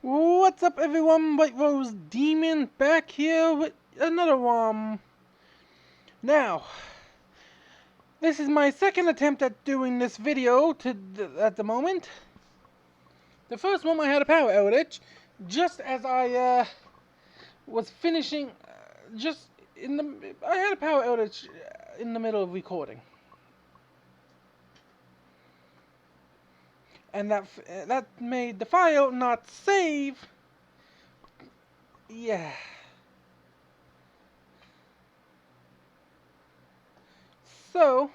What's up, everyone? White Rose Demon back here with another one. Now, this is my second attempt at doing this video at the moment. The first one I had a power outage just as I was finishing. I had a power outage in the middle of recording, and that made the file not save. Yeah. So,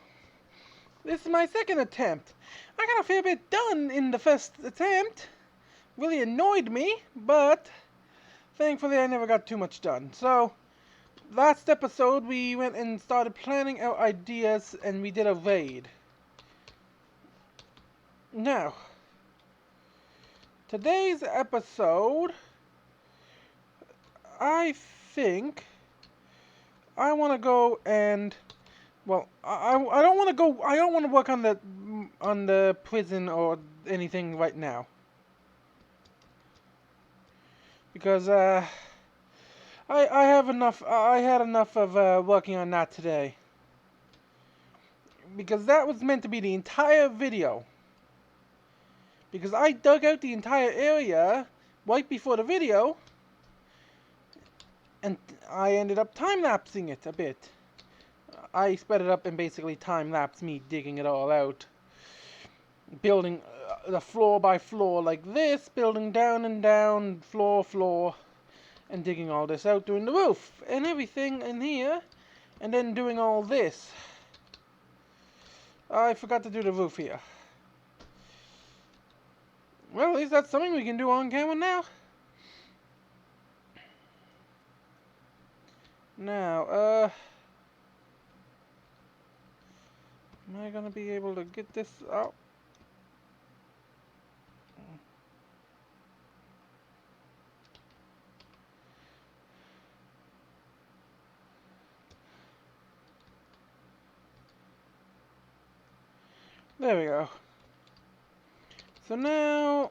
this is my second attempt. I got a fair bit done in the first attempt. Really annoyed me, but thankfully I never got too much done. So, last episode we went and started planning out ideas and we did a raid. Now, today's episode, I think I want to go and... Well, I don't want to go. I don't want to work on the prison or anything right now, because I have enough. I had enough of working on that today, because that was meant to be the entire video. Because I dug out the entire area right before the video, and I ended up time-lapsing it a bit. I sped it up and basically time-lapsed me digging it all out. Building the floor by floor like this, building down and down, floor, and digging all this out, doing the roof and everything in here, and then doing all this. I forgot to do the roof here. Well, at least that's something we can do on camera now. Now, am I gonna be able to get this out? There we go. So now,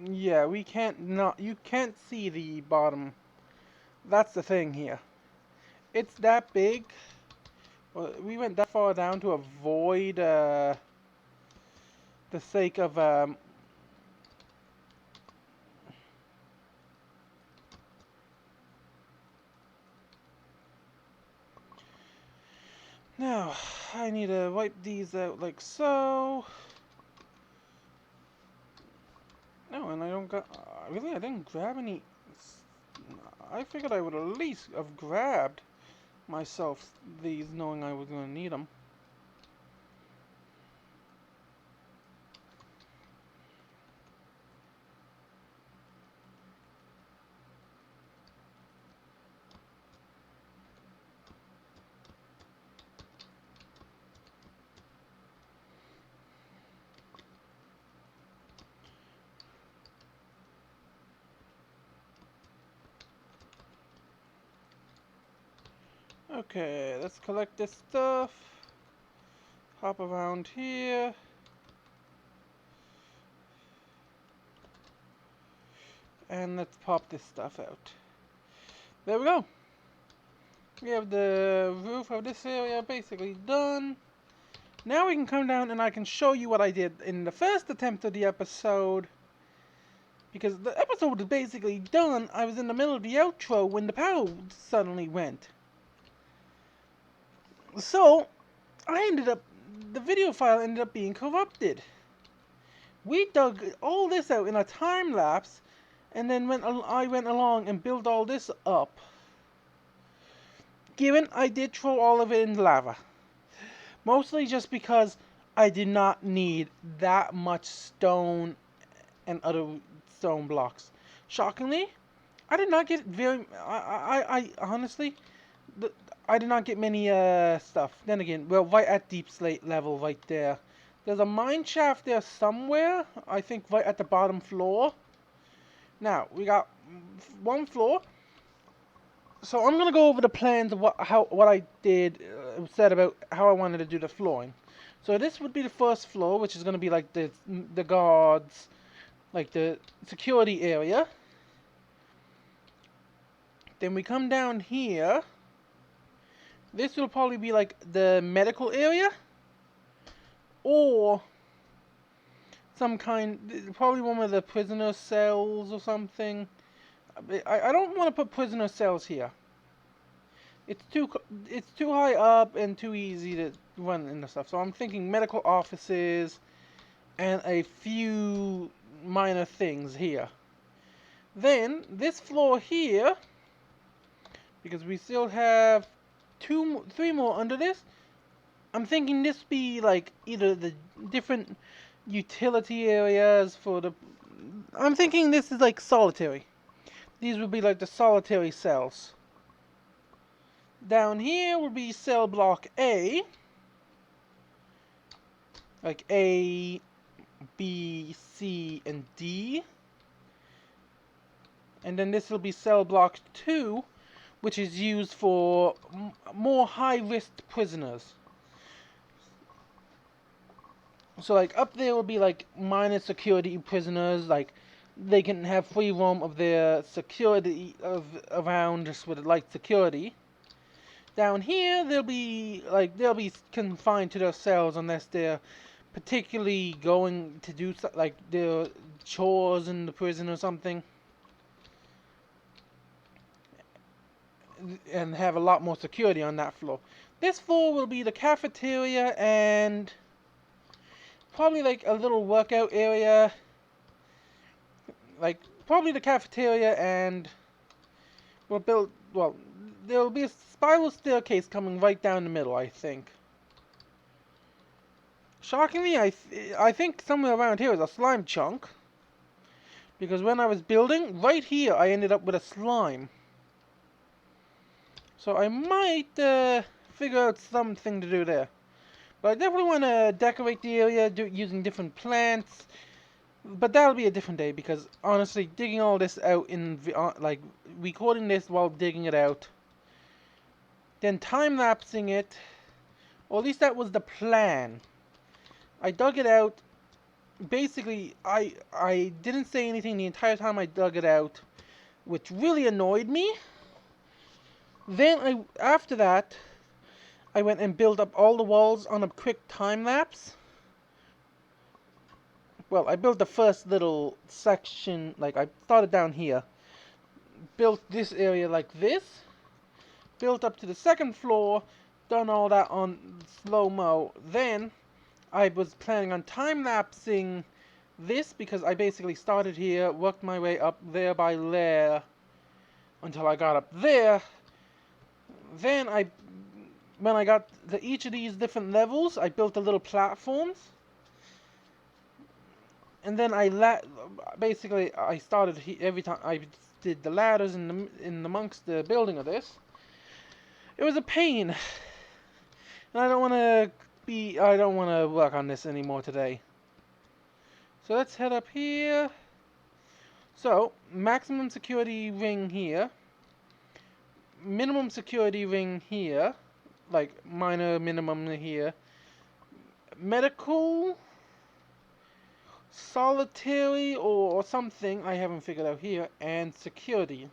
yeah, you can't see the bottom. That's the thing here. It's that big. Well, we went that far down to avoid the sake of now I need to wipe these out like so. No, and I don't got really. I didn't grab any. I figured I would at least have grabbed myself these, knowing I was going to need them. Okay, let's collect this stuff. Hop around here. And let's pop this stuff out. There we go. We have the roof of this area basically done. Now we can come down and I can show you what I did in the first attempt of the episode. Because the episode was basically done. I was in the middle of the outro when the power suddenly went. So, the video file ended up being corrupted. We dug all this out in a time lapse, and then I went along and built all this up. Given I did throw all of it in lava. Mostly just because I did not need that much stone and other stone blocks. Shockingly, I did not get I honestly... I did not get many stuff. Then again, well, right at deep slate level right there. There's a mine shaft there somewhere. I think right at the bottom floor. Now, we got one floor. So I'm going to go over the plans of what I did, said about how I wanted to do the flooring. So this would be the first floor, which is going to be like the guards, like the security area. Then we come down here. This will probably be like the medical area. Or some kind, probably one of the prisoner cells or something. I don't want to put prisoner cells here. It's too high up and too easy to run into stuff. So I'm thinking medical offices and a few minor things here. Then this floor here, because we still have three more under this. I'm thinking this be like either the different utility areas for the. I'm thinking this is like solitary. These would be like the solitary cells. Down here would be cell block A. Like A, B, C, and D. And then this will be cell block 2, which is used for more high-risk prisoners. So like up there will be like minor security prisoners, like they can have free roam of their security around just with light security. Down here they'll be confined to their cells unless they're particularly going to do like their chores in the prison or something, and have a lot more security on that floor. This floor will be the cafeteria and probably like a little workout area. Like probably the cafeteria, and there'll be a spiral staircase coming right down the middle, I think. Shockingly, I think somewhere around here is a slime chunk. Because when I was building, right here I ended up with a slime. So I might figure out something to do there. But I definitely want to decorate the area using different plants. But that'll be a different day, because honestly, digging all this out like recording this while digging it out, then time-lapsing it, or at least that was the plan. I dug it out. Basically, I didn't say anything the entire time I dug it out, which really annoyed me. Then after that, I went and built up all the walls on a quick time lapse. Well, I built the first little section, like I started down here, built this area like this, built up to the second floor, done all that on slow-mo. Then I was planning on time-lapsing this, because I basically started here, worked my way up there by layer until I got up there. Then when I got to each of these different levels, I built the little platforms. And then I started every time I did the ladders amongst the building of this. It was a pain, and I don't want to work on this anymore today. So let's head up here. So maximum security ring here, minimum security ring here, like minor minimum here, medical, solitary or something I haven't figured out here, and security.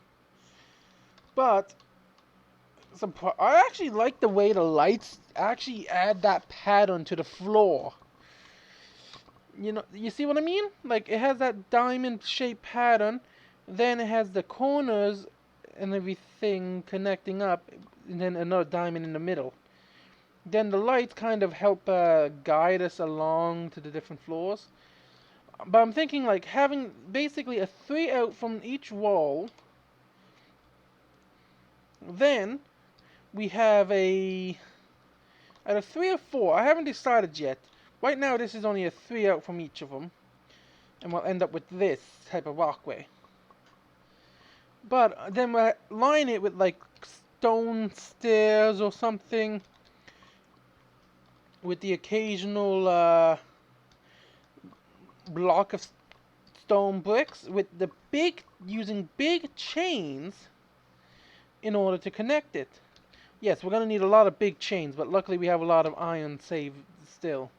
But I actually like the way the lights actually add that pattern to the floor. You know, you see what I mean? Like it has that diamond shaped pattern, then it has the corners and everything connecting up, and then another diamond in the middle. Then the lights kind of help guide us along to the different floors. But I'm thinking like having basically a 3 out from each wall. Then we have either 3 or 4. I haven't decided yet. Right now this is only a 3 out from each of them. And we'll end up with this type of walkway. But then we'll line it with like stone stairs or something, with the occasional block of stone bricks, with the using big chains in order to connect it. Yes, we're gonna need a lot of big chains, but luckily we have a lot of iron saved still.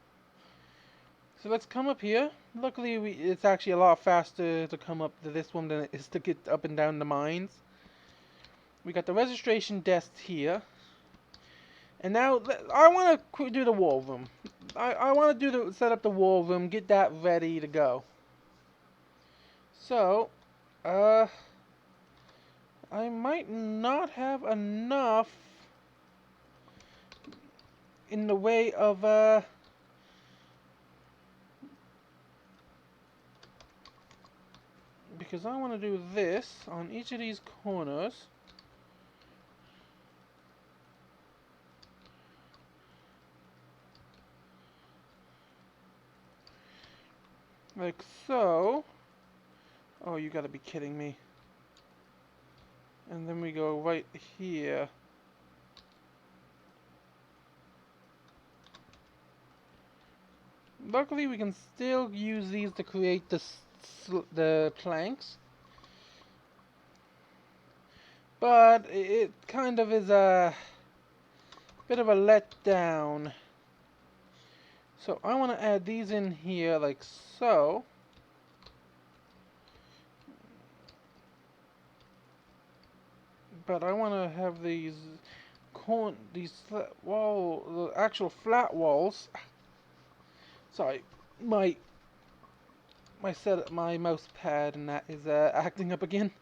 So let's come up here. Luckily it's actually a lot faster to come up to this one than it is to get up and down the mines. We got the registration desk here. And now I want to do the war room. I want to set up the war room, get that ready to go. So, I might not have enough in the way of because I want to do this on each of these corners. Like so. Oh, you gotta be kidding me. And then we go right here. Luckily, we can still use these to create the planks. But it kind of is a bit of a letdown. So I want to add these in here like so. But I want to have these the actual flat walls. Sorry, my mouse pad and that is acting up again.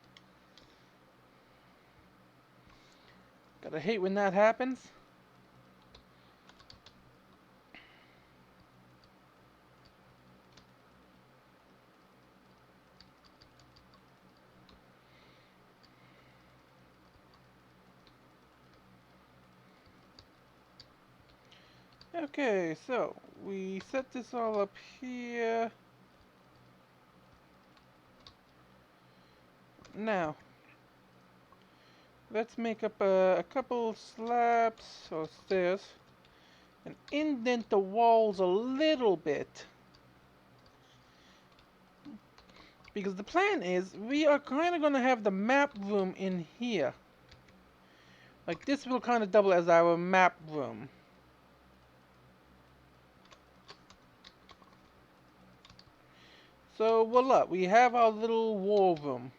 Gotta hate when that happens. Okay, so we set this all up here. Now, let's make up a couple slabs or stairs and indent the walls a little bit. Because the plan is we are kind of going to have the map room in here. Like this will kind of double as our map room. So voila, we have our little war room.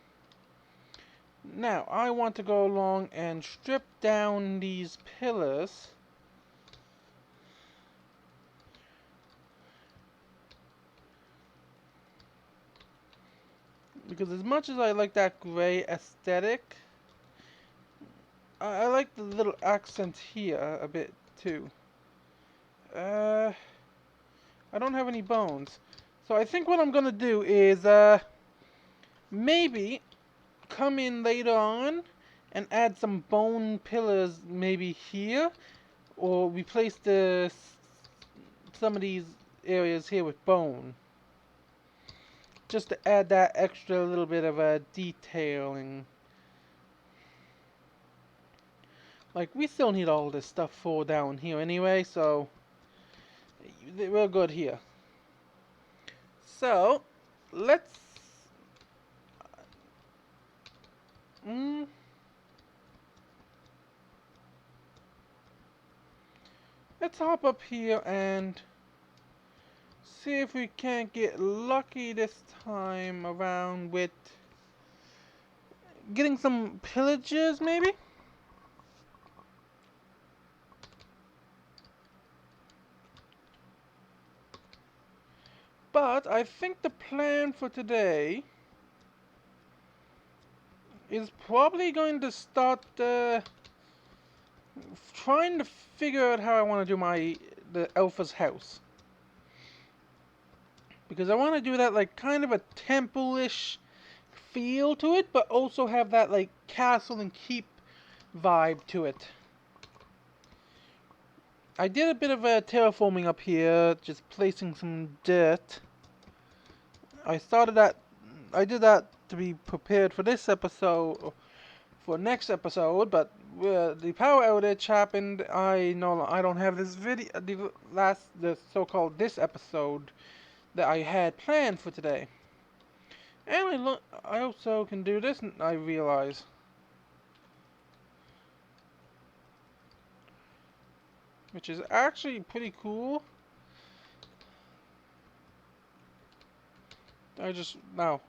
Now I want to go along and strip down these pillars. Because as much as I like that gray aesthetic, I like the little accent here a bit too. I don't have any bones. So I think what I'm gonna do is maybe come in later on and add some bone pillars maybe here, or replace some of these areas here with bone. Just to add that extra little bit of a detailing. Like, we still need all this stuff for down here anyway, so we're good here. So, let's let's hop up here and see if we can't get lucky this time around with getting some pillages, maybe? But I think the plan for today is probably going to start trying to figure out how I want to do the alpha's house. Because I want to do that like kind of a temple-ish feel to it, but also have that like castle and keep vibe to it. I did a bit of terraforming up here, just placing some dirt. I did that to be prepared for this episode, for next episode, but the power outage happened. I don't have this video, the so-called this episode that I had planned for today. And I also can do this, I realize. Which is actually pretty cool. Now,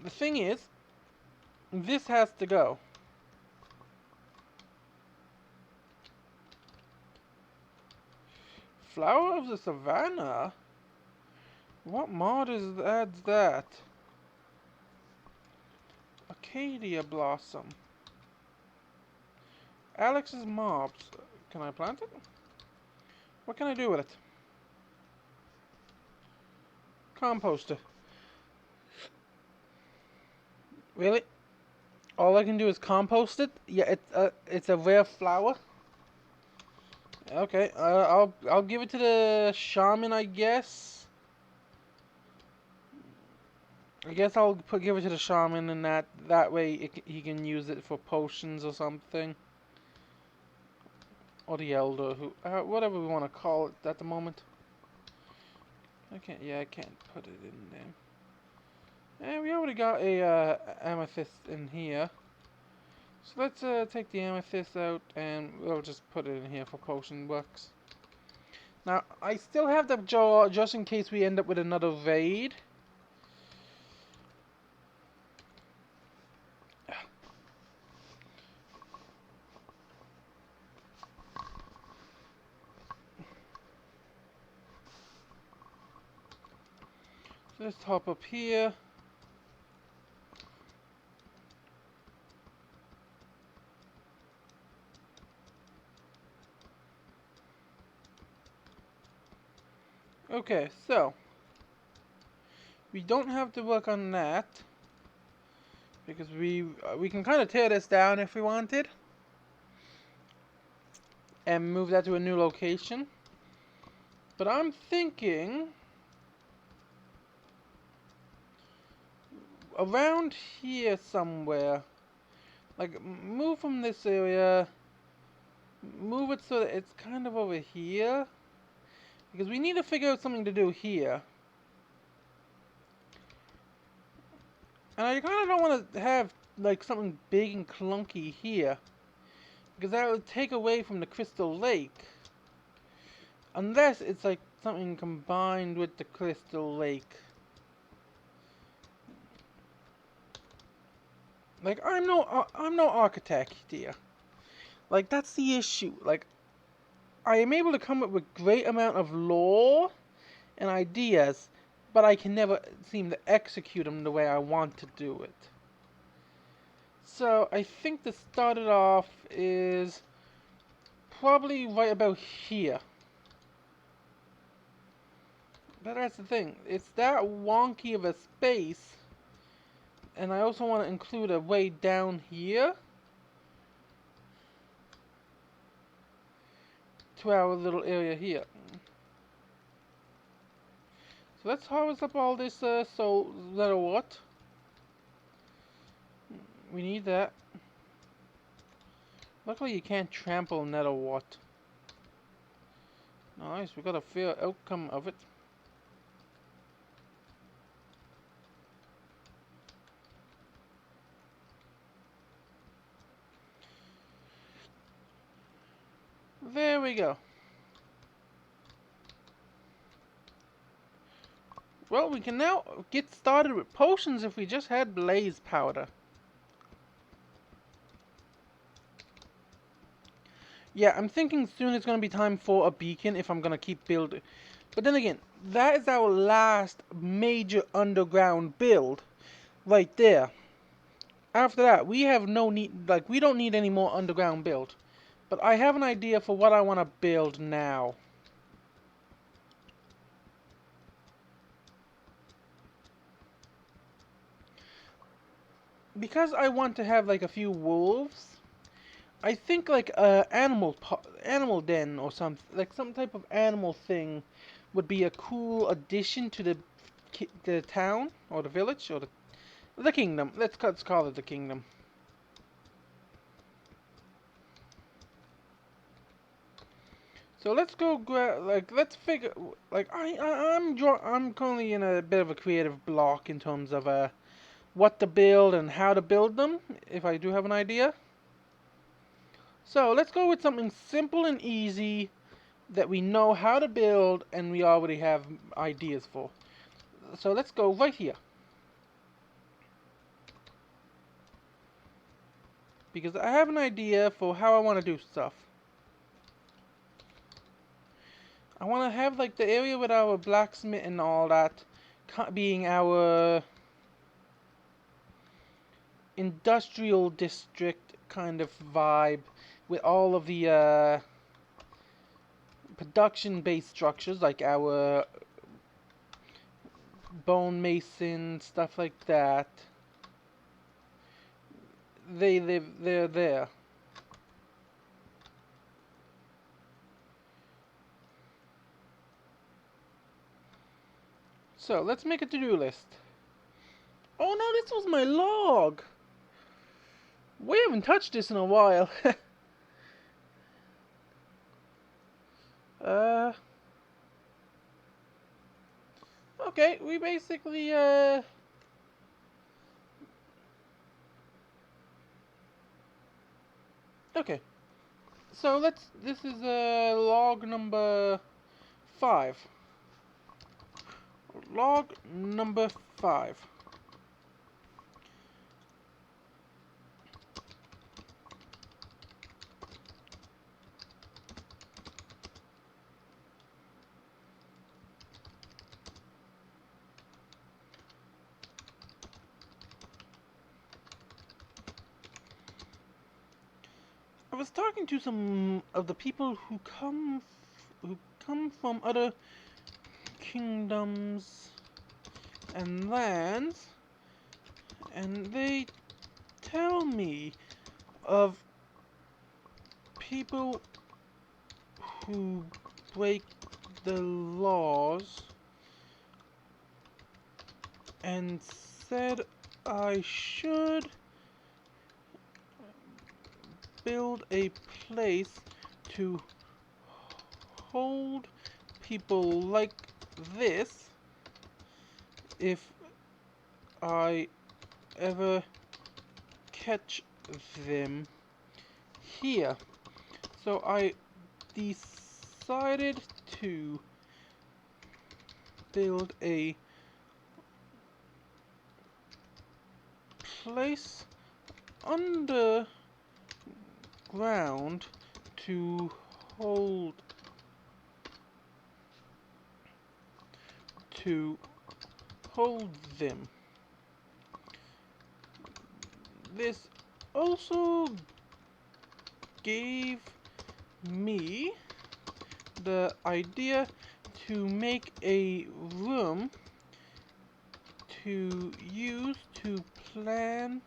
the thing is, this has to go. Flower of the Savannah? What mod adds that? Acacia Blossom. Alex's mobs. Can I plant it? What can I do with it? Composter. Really? All I can do is compost it? Yeah, it's a rare flower. Okay, I'll give it to the shaman, I guess. I guess I'll give it to the shaman, and that way he can use it for potions or something. Or the elder, who whatever we want to call it at the moment. I can't put it in there. And we already got a amethyst in here. So let's take the amethyst out and we'll just put it in here for potion works. Now, I still have the jar just in case we end up with another raid. So let's hop up here. Okay, so we don't have to work on that because we can kind of tear this down if we wanted and move that to a new location. But I'm thinking around here somewhere, like move from this area, move it so that it's kind of over here. Because we need to figure out something to do here. And I kind of don't want to have like something big and clunky here. Because that would take away from the Crystal Lake. Unless it's like something combined with the Crystal Lake. Like I'm no architect here. Like that's the issue. Like I am able to come up with great amount of lore and ideas, but I can never seem to execute them the way I want to do it. So I think to start it off is probably right about here. But that's the thing, it's that wonky of a space, and I also want to include a way down here to our little area here. So let's harvest up all this so that what? We need that. Luckily you can't trample nether what. Nice, we got a fair outcome of it. There we go. Well, we can now get started with potions if we just had blaze powder. Yeah, I'm thinking soon it's going to be time for a beacon if I'm going to keep building. But then again, that is our last major underground build right there. After that, we have no need, like we don't need any more underground build. But I have an idea for what I want to build now. Because I want to have like a few wolves, I think like a animal den or something, like some type of animal thing would be a cool addition to the town or the village or the kingdom. Let's call it the kingdom. So let's go let's figure like I'm currently in a bit of a creative block in terms of what to build and how to build them if I do have an idea. So let's go with something simple and easy that we know how to build and we already have ideas for. So let's go right here. Because I have an idea for how I want to do stuff. I want to have like the area with our blacksmith and all that being our industrial district kind of vibe with all of the production-based structures like our bone mason, stuff like that. They're there. So let's make a to-do list. Oh no, this was my log. We haven't touched this in a while. uh, okay, we basically okay. So this is log number 5. Log number 5. I was talking to some of the people who come from other kingdoms and lands, and they tell me of people who break the laws and said I should build a place to hold people like this if I ever catch them here. So I decided to build a place underground to hold them. This also gave me the idea to make a room to use to plan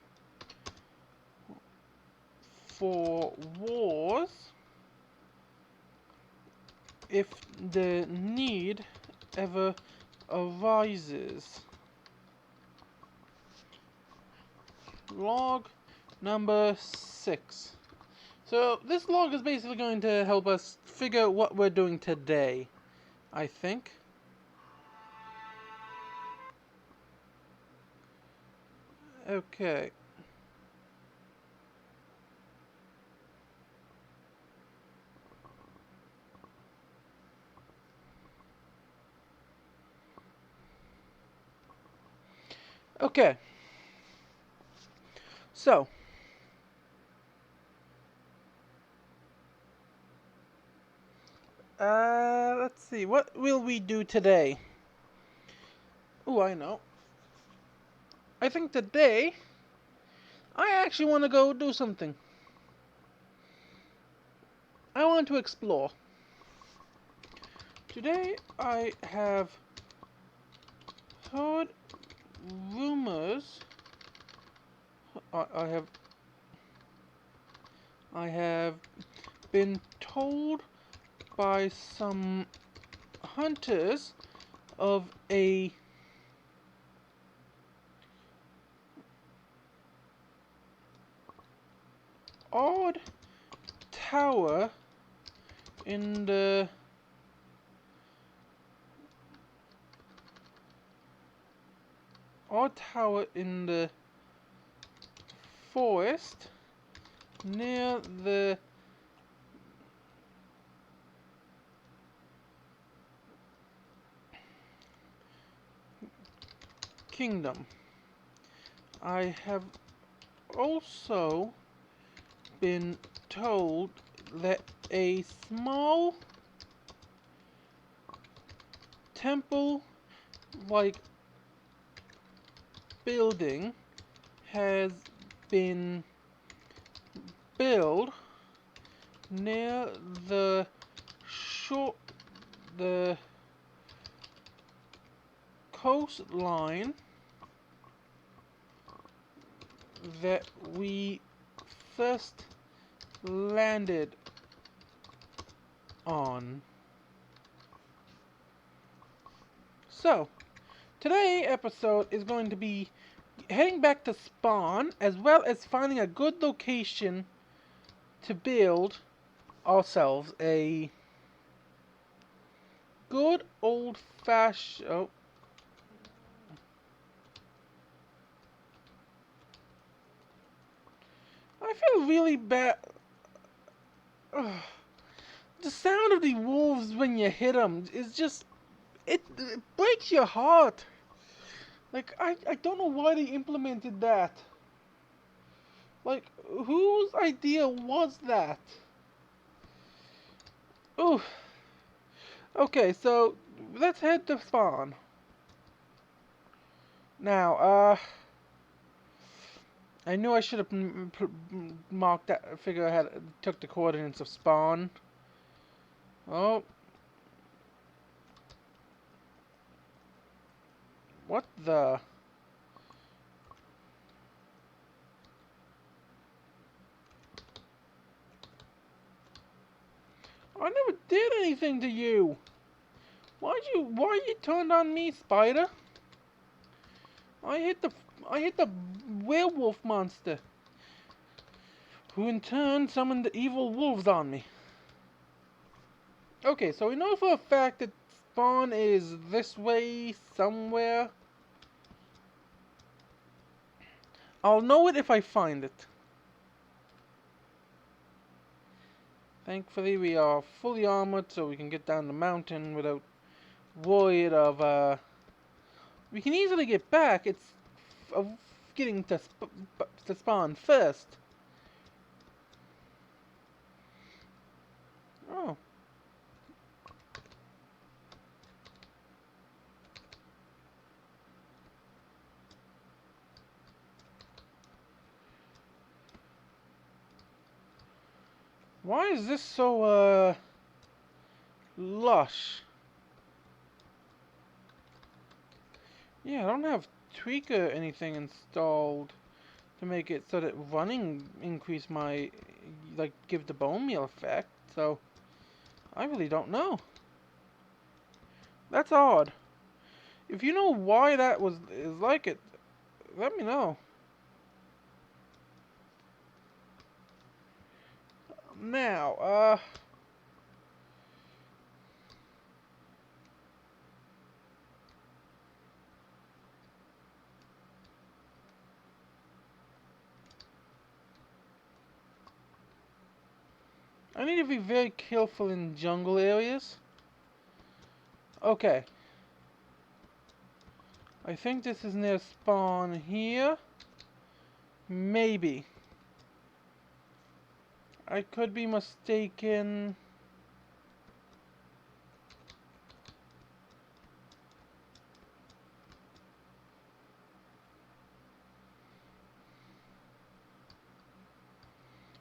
for wars if the need ever arises. Log number 6. So this log is basically going to help us figure out what we're doing today, I think. Okay. Okay. So, let's see. What will we do today? Oh, I know. I think today I actually want to go do something. I want to explore. Today I have heard rumors. I have been told by some hunters of a odd tower in the forest near the kingdom. I have also been told that a small temple, like, building has been built near the shore, the coastline that we first landed on. So, today's episode is going to be heading back to spawn, as well as finding a good location to build ourselves a good old-fashioned... Oh. I feel really bad. Ugh. The sound of the wolves when you hit them is just... It breaks your heart. Like, I don't know why they implemented that. Like, whose idea was that? Ooh. Okay, so let's head to spawn. Now, I knew I should have marked that, figure I had, took the coordinates of spawn. Oh. What the? I never did anything to you. Why you turned on me, spider? I hit the werewolf monster, who in turn summoned the evil wolves on me. Okay, so we know for a fact that spawn is this way somewhere. I'll know it if I find it. Thankfully, we are fully armored, so we can get down the mountain without worried of, we can easily get back. It's of getting to spawn first. Oh. Why is this so, lush? Yeah, I don't have tweak or anything installed to make it so that running increase my, like, give the bone meal effect, so I really don't know. That's odd. If you know why that is like it, let me know. Now, I need to be very careful in jungle areas. Okay. I think this is near spawn here. Maybe. I could be mistaken.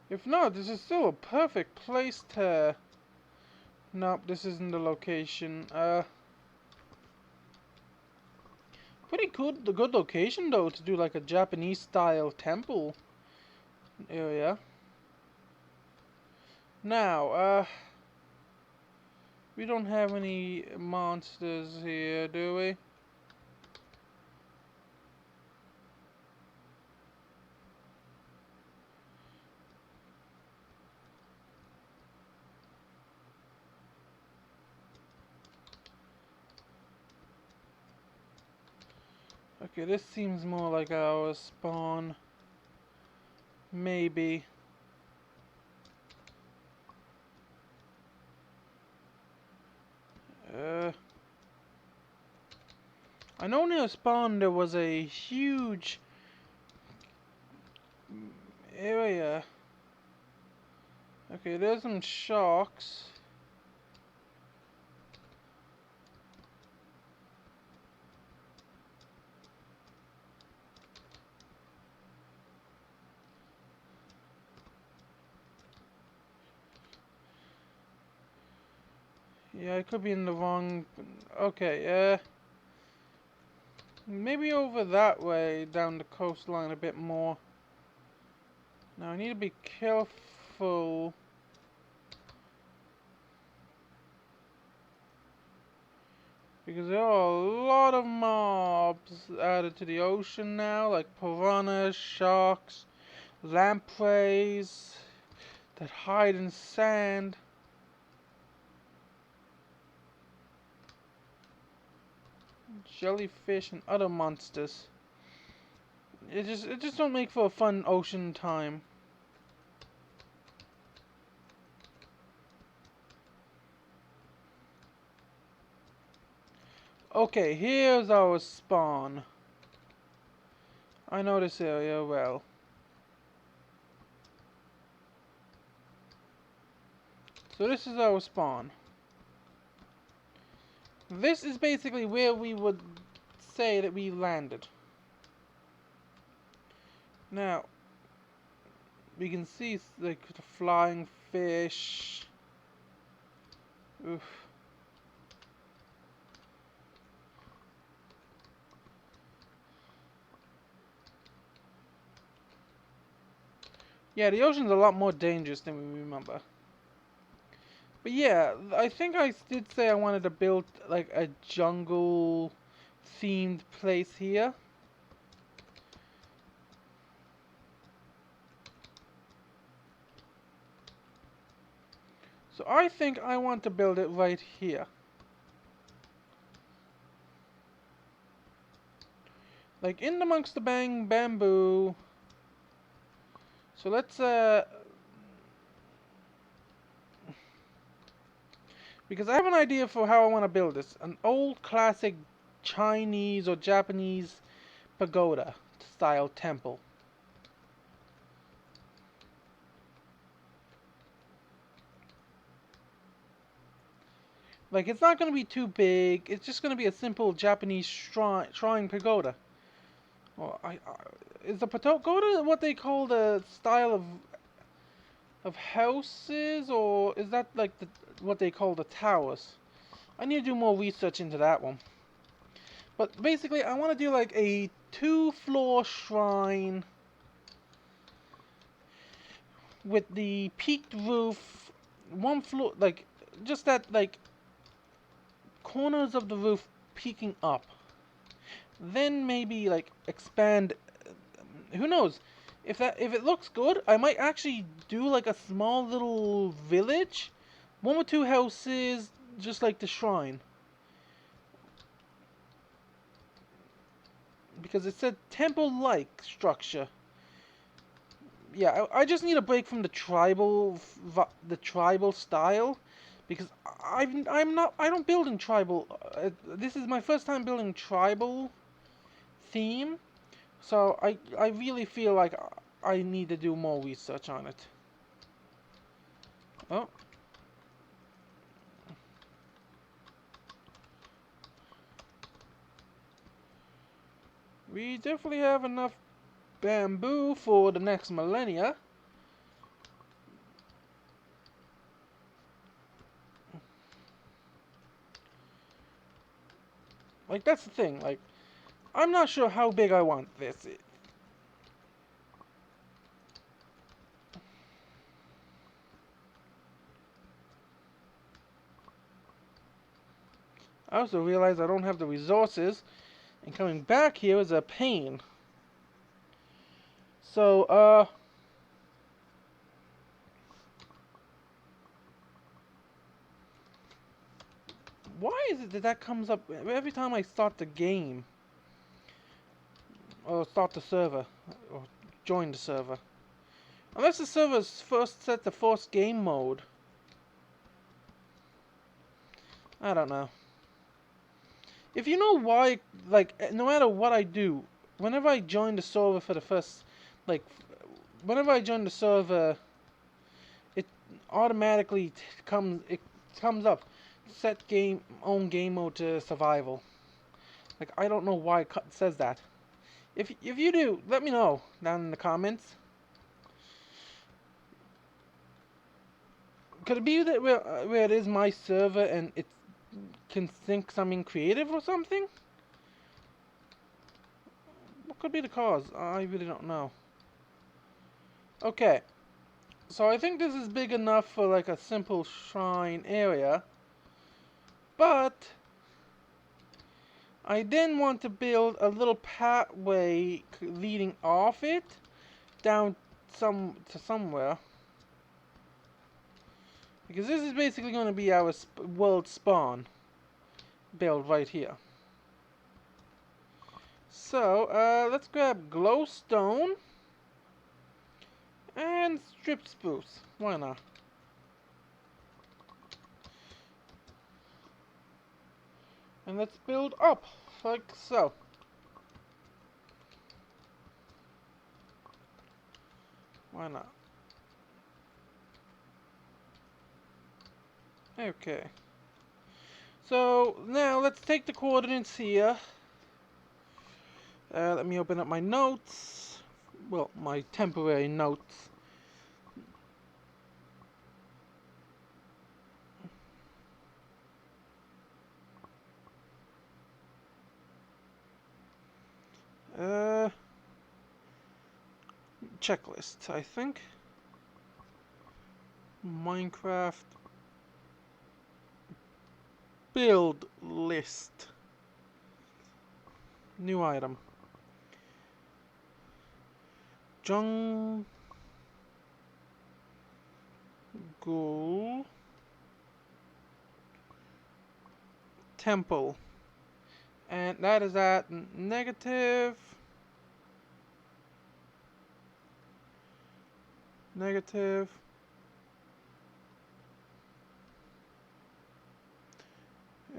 If not, this is still a perfect place to... Nope, this isn't the location. Pretty good, the good location though to do like a Japanese style temple area. Now, we don't have any monsters here, do we? Okay, this seems more like our spawn. Maybe. I know near spawn there was a huge area. Okay, there's some sharks. Yeah, I could be in the wrong... Okay, maybe over that way, down the coastline a bit more. Now, I need to be careful... because there are a lot of mobs added to the ocean now, like piranhas, sharks, lampreys that hide in sand. Jellyfish and other monsters. It just don't make for a fun ocean time. Okay, here's our spawn. I know this area well. So this is our spawn. This is basically where we would say that we landed. Now, we can see like the flying fish. Oof. Yeah, the ocean's a lot more dangerous than we remember. But yeah, I think I did say I wanted to build like a jungle themed place here. So I think I want to build it right here. Like in amongst the bamboo. So let's because I have an idea for how I want to build this. An old classic Chinese or Japanese pagoda style temple. Like, it's not going to be too big. It's just going to be a simple Japanese shrine pagoda. Well, is the pagoda what they call the style of houses, or is that like what they call the towers? I need to do more research into that one. But basically, I want to do like a 2-floor shrine with the peaked roof, 1 floor, like just that like corners of the roof peeking up. Then maybe like expand. Who knows? If it looks good, I might actually do like a small little village, 1 or 2 houses, just like the shrine. Because it said temple-like structure. Yeah, I just need a break from the tribal style, because I don't build in tribal. This is my first time building tribal theme, so I really feel like I need to do more research on it. Oh. We definitely have enough bamboo for the next millennia. Like, that's the thing, like, I'm not sure how big I want this. I also realize I don't have the resources, and coming back here is a pain. So, why is it that comes up every time I start the game? Or start the server, or join the server. Unless the server's first set to force game mode. I don't know. If you know why, like, no matter what I do, whenever I join the server for the first, like, whenever I join the server, it automatically comes up, set own game mode to survival. Like, I don't know why it says that. If you do, let me know down in the comments. Could it be that where it is my server and it can think something creative or something? What could be the cause? I really don't know. Okay, so I think this is big enough for like a simple shrine area, but I then want to build a little pathway leading off it down to somewhere, because this is basically going to be our world spawn build right here. So let's grab glowstone and strip spruce. Why not? And let's build up like so. Why not? Okay. So now let's take the coordinates here. Let me open up my notes. Well, my temporary notes. Checklist, I think. Minecraft build list. New item. Jungle temple. And that is at negative.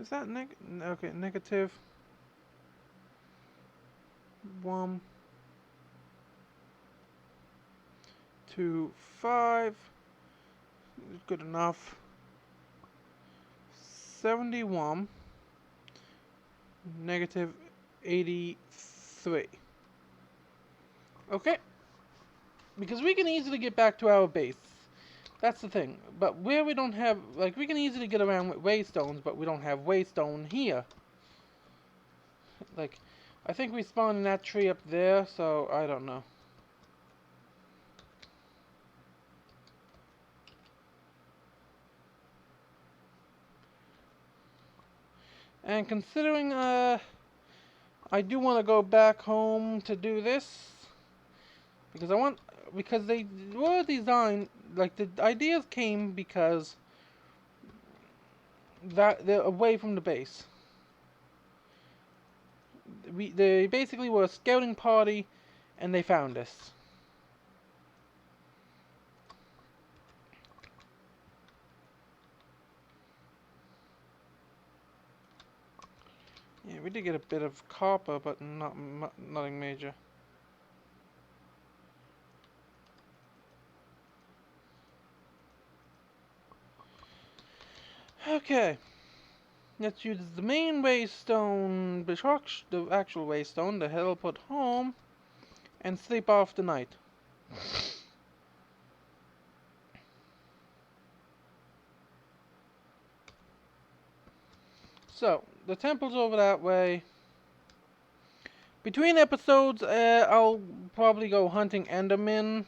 Is that okay, negative 1 2 5. Good enough. 71 negative 83. Okay. Because we can easily get back to our base. That's the thing. But where we don't have, like, we can easily get around with waystones, but we don't have waystone here. Like, I think we spawned in that tree up there, so I don't know. And considering, I do want to go back home to do this, because they were designed, like, the ideas came because they're away from the base. They basically were a scouting party, and they found us. Yeah, we did get a bit of copper, but nothing major. Okay, let's use the main waystone, the actual waystone, the hell put home, and sleep off the night. So, the temple's over that way. Between episodes, I'll probably go hunting endermen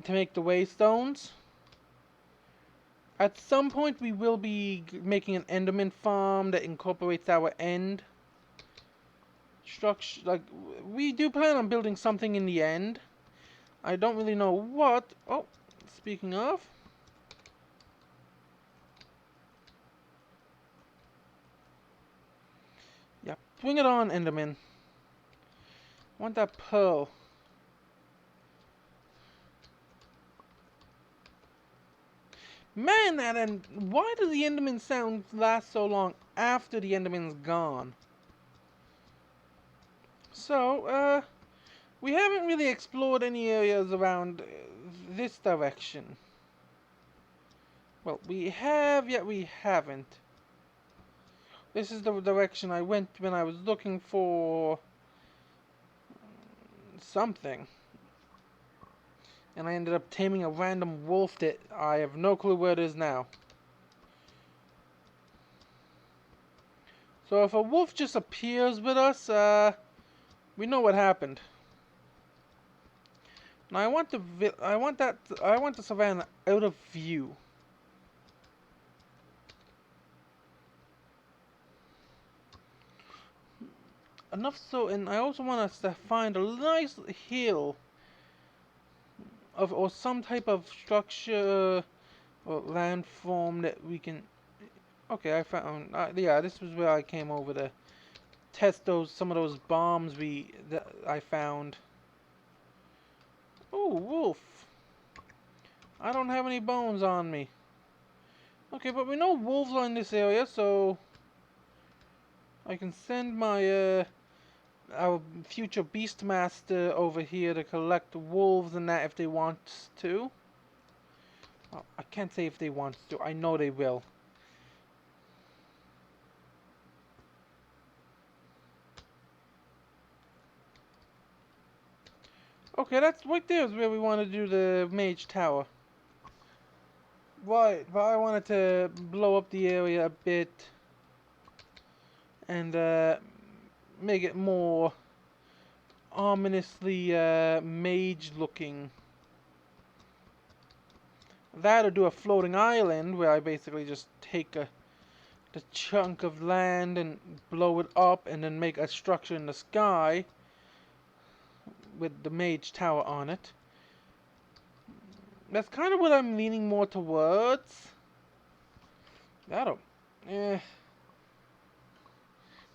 to make the waystones. At some point, we will be making an enderman farm that incorporates our end structure. Like, we do plan on building something in the end. I don't really know what. Oh, speaking of. Yeah, bring it on, enderman. I want that pearl. Man, why does the enderman sound last so long after the enderman's gone? So, we haven't really explored any areas around this direction. Well, we have, yet we haven't. This is the direction I went when I was looking for something. And I ended up taming a random wolf that I have no clue where it is now. So if a wolf just appears with us, we know what happened. Now I want the savannah out of view. Enough so, and I also want us to find a nice hill of or some type of structure or landform that we can. Okay, I found. Yeah, this was where I came over to test some of those bombs that I found. Oh, wolf! I don't have any bones on me. Okay, but we know wolves are in this area, so I can send my our future beastmaster over here to collect wolves and that if they want to. Well, I can't say if they want to. I know they will. Okay, that's right there is where we want to do the mage tower. Right, but I wanted to blow up the area a bit and make it more ominously mage looking. That or do a floating island where I basically just take the chunk of land and blow it up and then make a structure in the sky with the mage tower on it. That's kind of what I'm leaning more towards. That'll... Eh.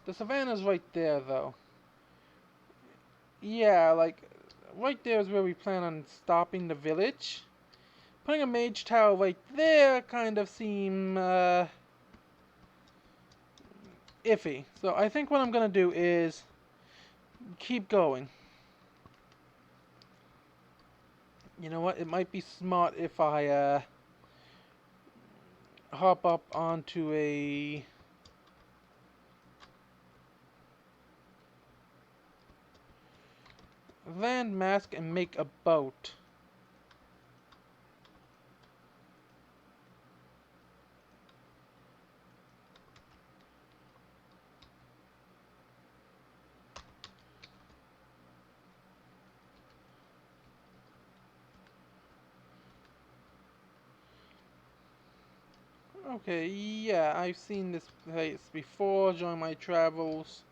The savannah's right there, though. Yeah, like, right there is where we plan on stopping the village. Putting a mage tower right there kind of seem, iffy. So I think what I'm gonna do is keep going. You know what? It might be smart if I, hop up onto a... land mask and make a boat. Okay, yeah, I've seen this place before during my travels.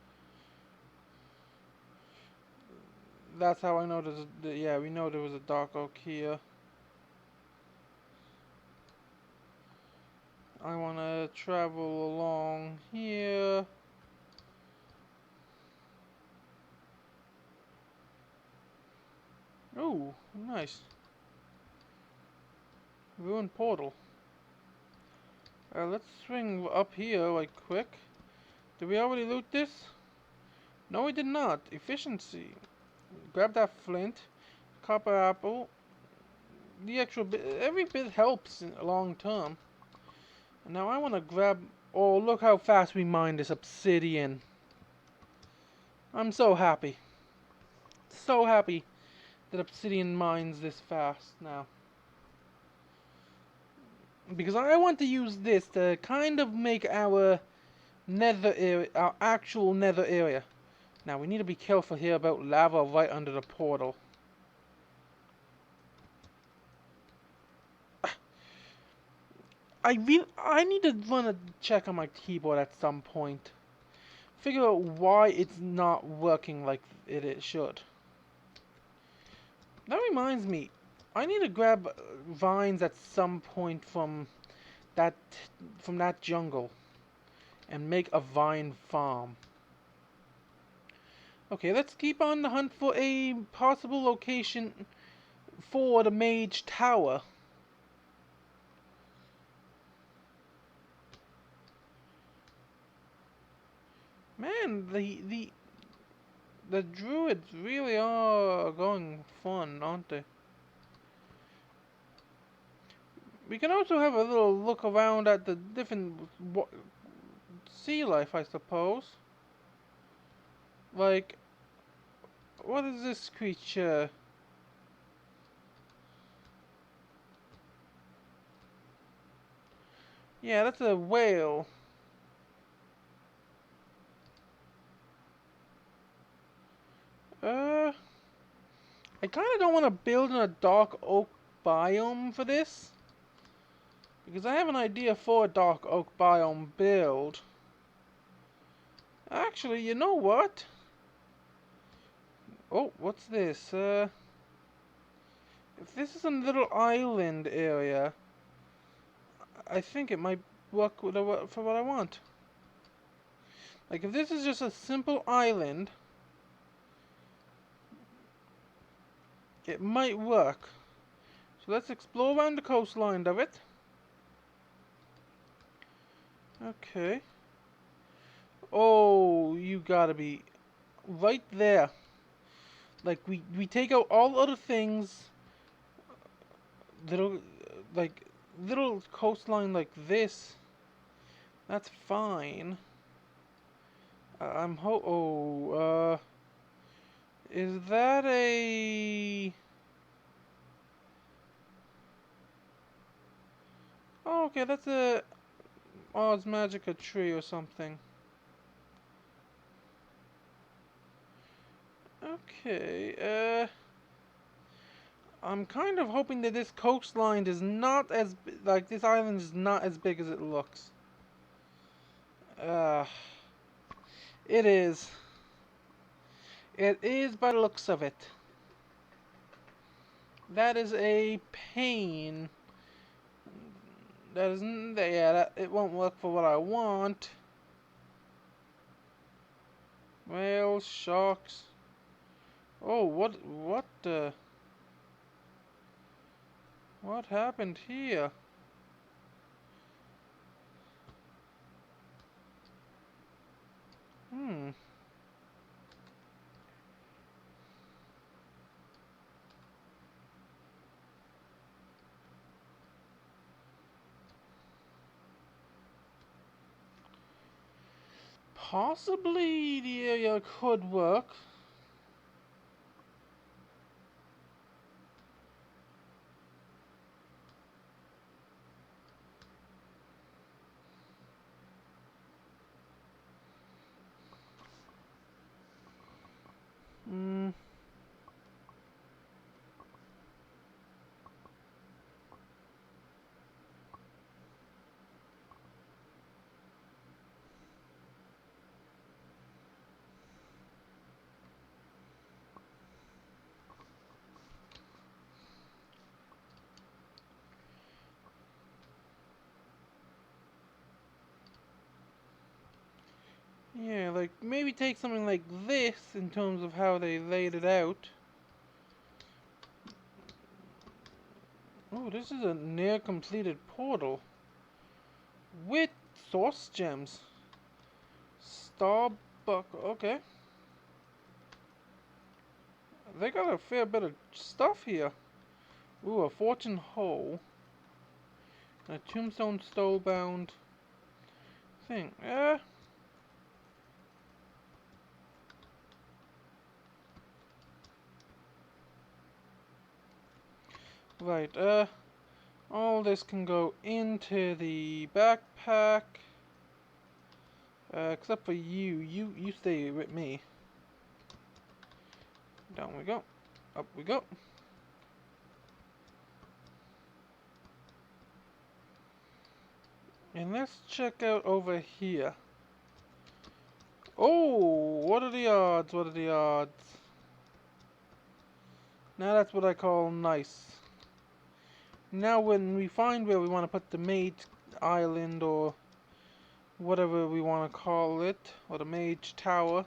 That's how I know yeah, we know there was a dark oak here. I want to travel along here. Oh, nice. Ruined portal. Let's swing up here like quick. Did we already loot this? No, we did not. Efficiency. Grab that flint. Copper apple. The extra bit, every bit helps in long term. And now I want to grab... Oh, look how fast we mine this obsidian. I'm so happy. So happy that obsidian mines this fast now. Because I want to use this to kind of make our nether area, our actual nether area. Now we need to be careful here about lava right under the portal. I need to run a check on my keyboard at some point. Figure out why it's not working like it should. That reminds me, I need to grab vines at some point from that jungle and make a vine farm. Okay, let's keep on the hunt for a possible location for the mage tower. Man, the druids really are going fun, aren't they? We can also have a little look around at the different sea life, I suppose. Like, what is this creature? Yeah, that's a whale. I kind of don't want to build in a dark oak biome for this. Because I have an idea for a dark oak biome build. Actually, you know what? Oh, what's this? If this is a little island area, I think it might work with for what I want. Like, if this is just a simple island, it might work. So let's explore around the coastline of it. Okay. Oh, you gotta be right there. Like, we take out all other things, little, like, little coastline like this. That's fine. Is that a... Oh, okay, that's a Oz Magica tree or something. Okay, I'm kind of hoping that this coastline is not as... Like, this island is not as big as it looks. Uh, it is. It is by the looks of it. That is a pain. That isn't... Yeah, it won't work for what I want. Whales, sharks... Oh, what happened here? Hmm. Possibly the area could work. Hmm. Yeah, like maybe take something like this in terms of how they laid it out. Oh, this is a near completed portal with source gems. Starbuck. Okay, they got a fair bit of stuff here. Ooh, a fortune hole, a tombstone stowbound thing. Right. All this can go into the backpack. Except for you. You stay with me. Down we go. Up we go. And let's check out over here. Oh, what are the odds? What are the odds? Now that's what I call nice. Now when we find where we want to put the mage island or whatever we want to call it, or the mage tower,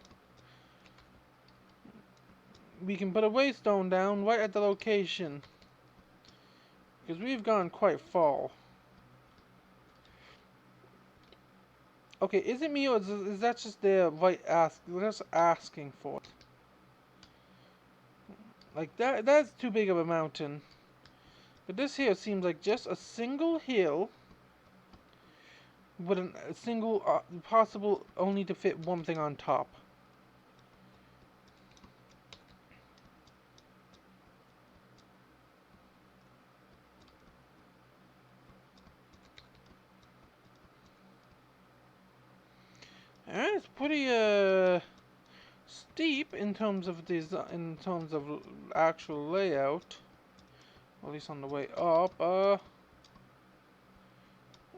we can put a waystone down right at the location. Because we've gone quite far. Okay, is it me or is that just their right just asking for it? Like that's too big of a mountain. But this here seems like just a single hill with a single possible only to fit one thing on top. It's pretty steep in terms of actual layout. At least on the way up.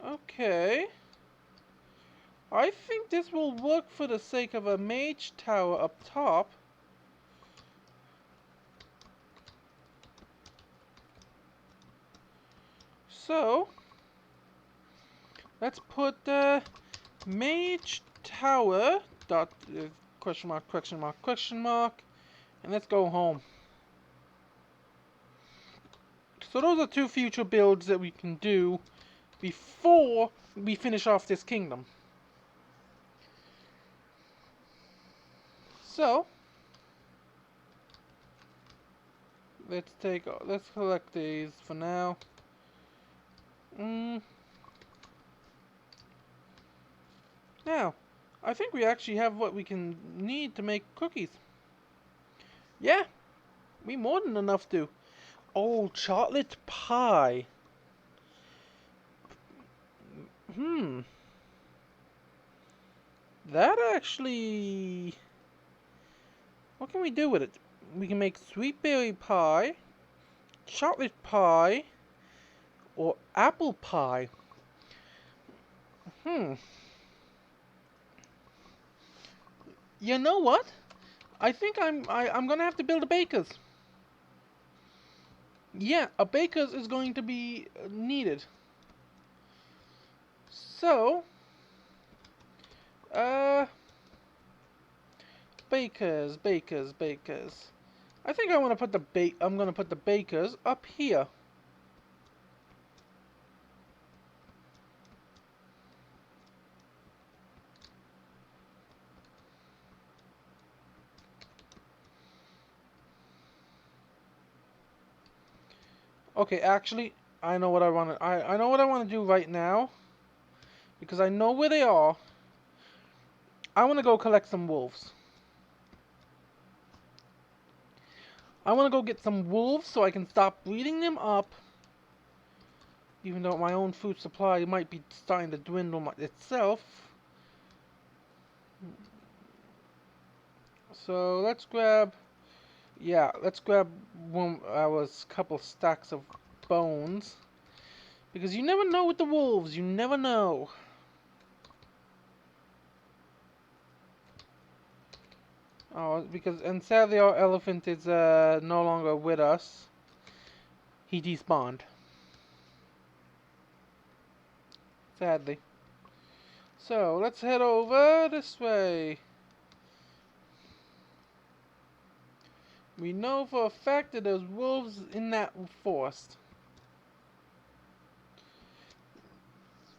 Okay. I think this will work for the sake of a mage tower up top. So, let's put the mage tower dot question mark question mark question mark, and let's go home. So those are two future builds that we can do before we finish off this kingdom. So let's collect these for now. Now, I think we actually have what we can need to make cookies. Yeah, we more than enough to. Oh, chocolate pie. That actually... What can we do with it? We can make sweet berry pie, chocolate pie, or apple pie. You know what? I think I'm gonna have to build a baker's. Yeah, a baker's is going to be needed. So, bakers. I think I'm gonna put the bakers up here. Okay, actually, I know what I want to. I know what I want to do right now, because I know where they are. I want to go collect some wolves. I want to go get some wolves so I can stop breeding them up. Even though my own food supply might be starting to dwindle itself. So let's grab. Yeah, let's grab our couple stacks of bones. Because you never know with the wolves, you never know. Oh, and sadly our elephant is no longer with us. He despawned. Sadly. So, let's head over this way. We know for a fact that there's wolves in that forest.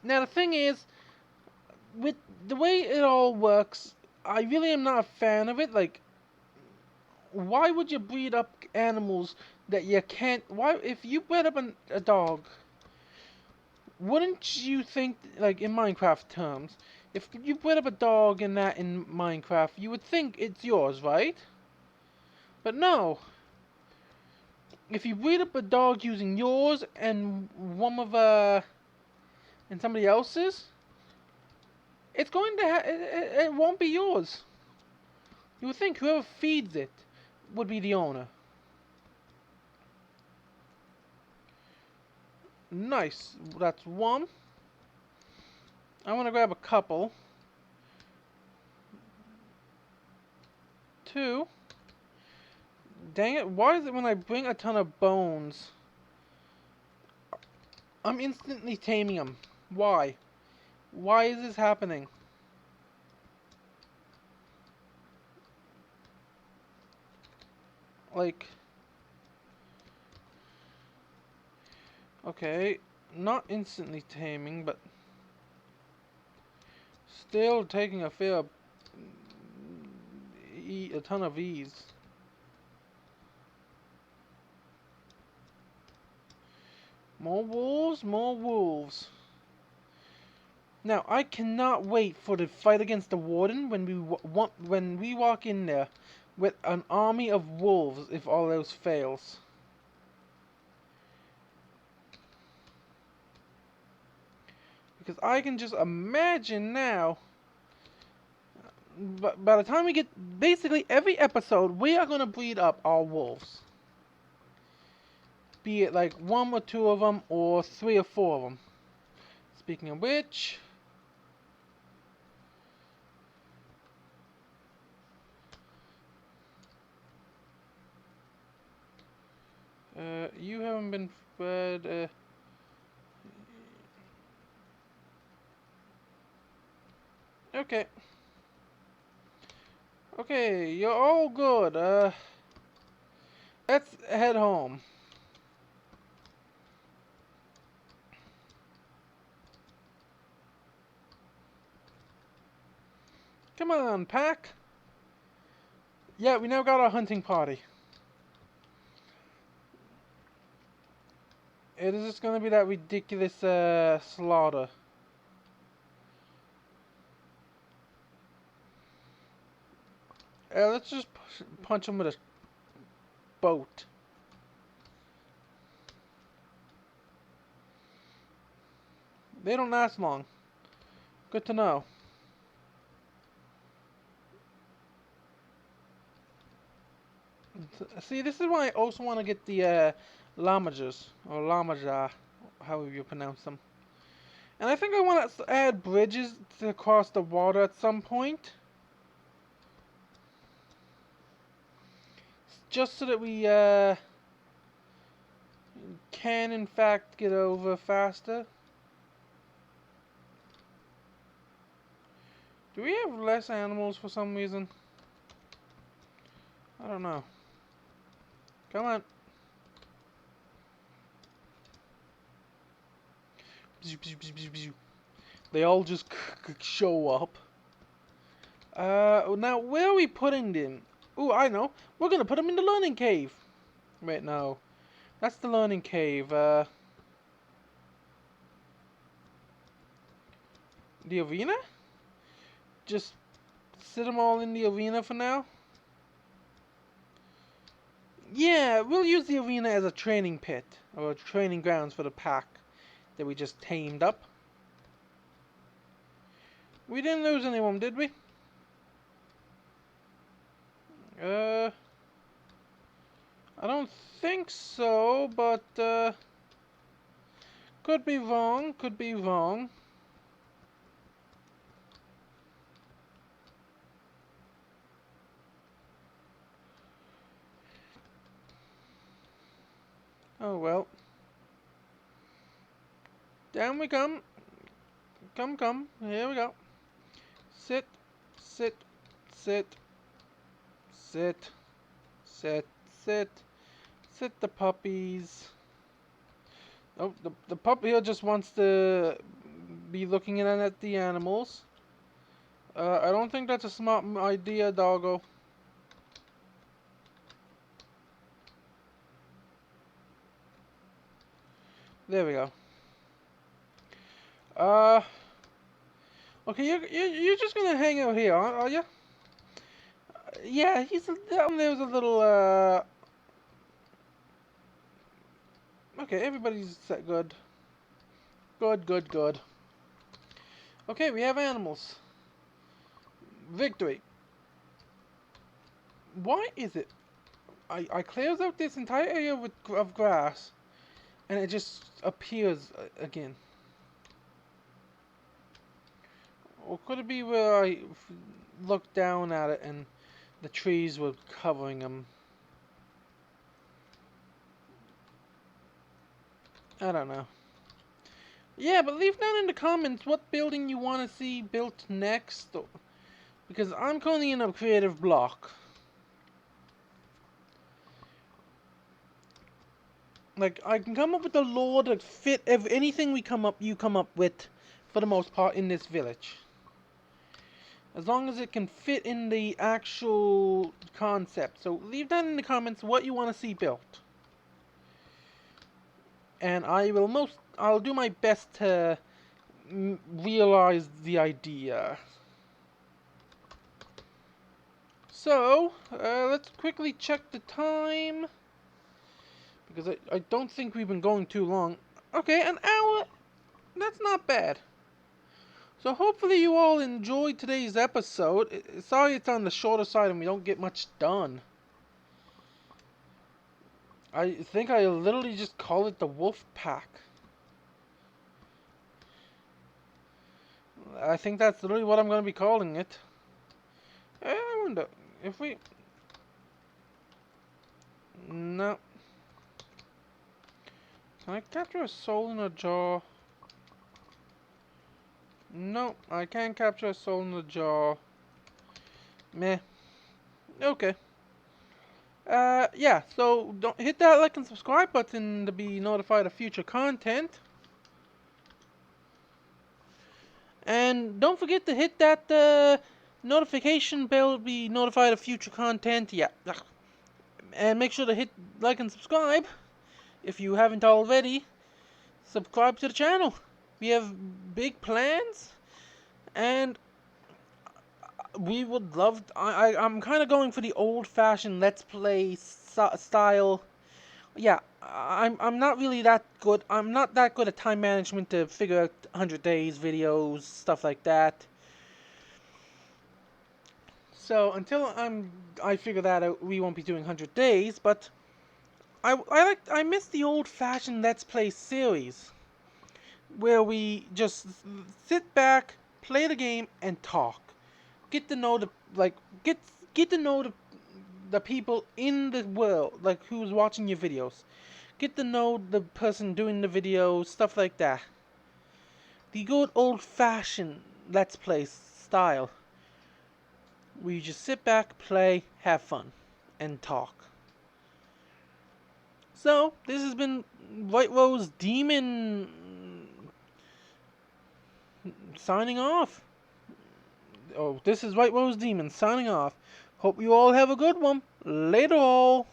Now the thing is, with the way it all works, I really am not a fan of it. Like, why would you breed up animals that you can't... Why, if you bred up a dog, wouldn't you think, like in Minecraft terms, if you bred up a dog in Minecraft, you would think it's yours, right? But no. If you breed up a dog using yours and and somebody else's, it's going to it won't be yours. You would think whoever feeds it would be the owner. Nice. That's one. I want to grab a couple. Two. Dang it, why is it when I bring a ton of bones, I'm instantly taming them? Why? Why is this happening? Like... Okay, not instantly taming, but still taking a ton of ease. More wolves, more wolves. Now, I cannot wait for the fight against the warden when we walk in there with an army of wolves if all else fails. Because I can just imagine now But by the time we get, basically every episode, we are gonna breed up our wolves. Be it like 1 or 2 of them, or 3 or 4 of them. Speaking of which, you haven't been fed. Okay. Okay, you're all good. Let's head home. Come on, pack. Yeah, we now got our hunting party. It is just gonna be that ridiculous slaughter. Let's just punch them with a boat. They don't last long. Good to know. See, this is why I also want to get the lamagers, or lamaja, however you pronounce them. And I think I want to add bridges to cross the water at some point. Just so that we can in fact get over faster. Do we have less animals for some reason? I don't know. Come on. They all just show up. Now where are we putting them? Ooh, I know. We're gonna put them in the learning cave. Wait, no. That's the learning cave. The arena? Just sit them all in the arena for now? Yeah, we'll use the arena as a training pit, or training grounds for the pack that we just tamed up. We didn't lose anyone, did we? I don't think so, but, could be wrong, could be wrong. Oh well. Down we come. Come. Here we go. Sit, sit, sit, sit, sit, sit. Sit the puppies. Oh, the pup here just wants to be looking at the animals. I don't think that's a smart idea, doggo. There we go. Okay, you're just gonna hang out here, are you? Yeah, there's a little, okay, everybody's set good. Good. Okay, we have animals. Victory. Why is it I clears out this entire area of grass and it just appears again? Or could it be where I looked down at it and the trees were covering them? I don't know. Yeah, but leave down in the comments what building you want to see built next. Because I'm currently in a creative block. Like, I can come up with a lore that fit anything you come up with, for the most part, in this village. As long as it can fit in the actual concept. So leave down in the comments what you want to see built. And I'll do my best to realize the idea. So, let's quickly check the time. Because I don't think we've been going too long. Okay, an hour. That's not bad. So hopefully you all enjoyed today's episode. Sorry it's on the shorter side and we don't get much done. I think I literally just call it the Wolf Pack. I think that's literally what I'm going to be calling it. I wonder if we... No. Can I capture a soul in a jar? No, I can't capture a soul in a jar. Meh. Okay. Yeah, so don't hit that like and subscribe button to be notified of future content. And don't forget to hit that notification bell to be notified of future content. Yeah. And make sure to hit like and subscribe if you haven't already. Subscribe to the channel. We have big plans, and we would love... I'm kind of going for the old-fashioned Let's Play style. Yeah, I'm not really that good. I'm not that good at time management to figure out 100 days videos, stuff like that. So until I figure that out, we won't be doing 100 days. But I miss the old-fashioned Let's Play series, where we just sit back, play the game, and talk. Get to know get to know the people in the world, like who's watching your videos. Get to know the person doing the videos, stuff like that. The good old-fashioned Let's Play style, where you just sit back, play, have fun, and talk. So, this has been White Rose Demon signing off. Oh, this is White Rose Demon signing off. Hope you all have a good one. Later all.